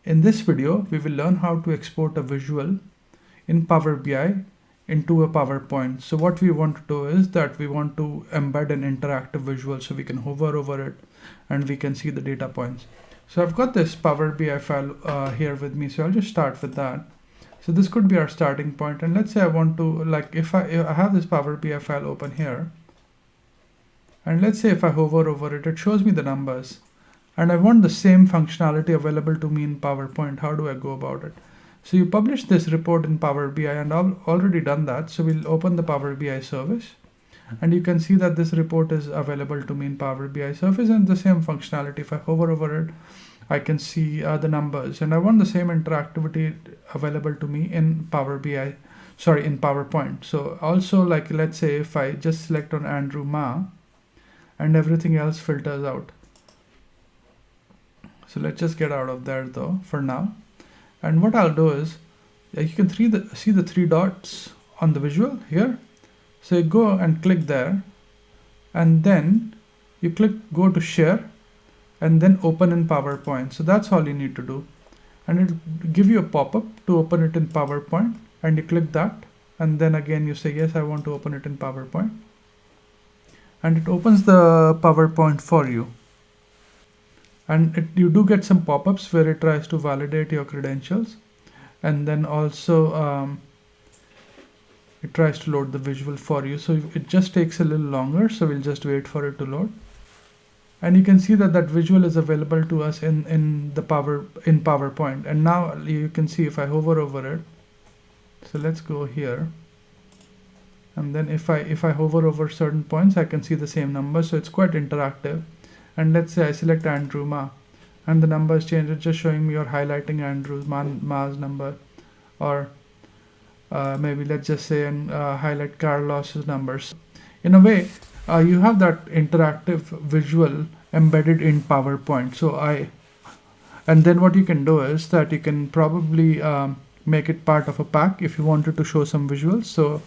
In this video, we will learn how to export a visual in Power BI into a PowerPoint. So what we want to do is that we want to embed an interactive visual so we can hover over it and we can see the data points. So I've got this Power BI file here with me, so I'll just start with that. So this could be our starting point, and let's say I want to, like, if I have this Power BI file open here, and let's say if I hover over it, it shows me the numbers, and I want the same functionality available to me in PowerPoint. How do I go about it? So you publish this report in Power BI, and I've already done that. So we'll open the Power BI service, and you can see that this report is available to me in Power BI service, and the same functionality. If I hover over it, I can see the numbers, and I want the same interactivity available to me in Power BI, sorry, in PowerPoint. So also, like, let's say if I just select on Andrew Ma and everything else filters out. So let's just get out of there though for now. And what I'll do is, you can see the three dots on the visual here. So you go and click there, and then you go to share, and then open in PowerPoint. So that's all you need to do. And it'll give you a pop-up to open it in PowerPoint, and you click that, and then again you say, yes, I want to open it in PowerPoint. And it opens the PowerPoint for you. And you do get some pop-ups where it tries to validate your credentials. And then also it tries to load the visual for you. So it just takes a little longer. So we'll just wait for it to load. And you can see that that visual is available to us in PowerPoint. And now you can see if I hover over it. So let's go here. And then if I hover over certain points, I can see the same number. So it's quite interactive. And let's say I select Andrew Ma, and the numbers change. It's just showing me or highlighting Andrew Ma's number, or maybe let's just say and highlight Carlos's numbers. In a way, you have that interactive visual embedded in PowerPoint. And then what you can do is that you can probably make it part of a pack if you wanted to show some visuals. So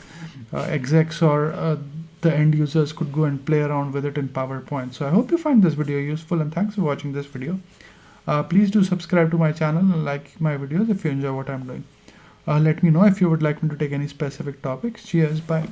execs or the end users could go and play around with it in PowerPoint. So I hope you find this video useful, and thanks for watching this video. Please do subscribe to my channel and like my videos if you enjoy what I'm doing. Let me know if you would like me to take any specific topics. Cheers, bye.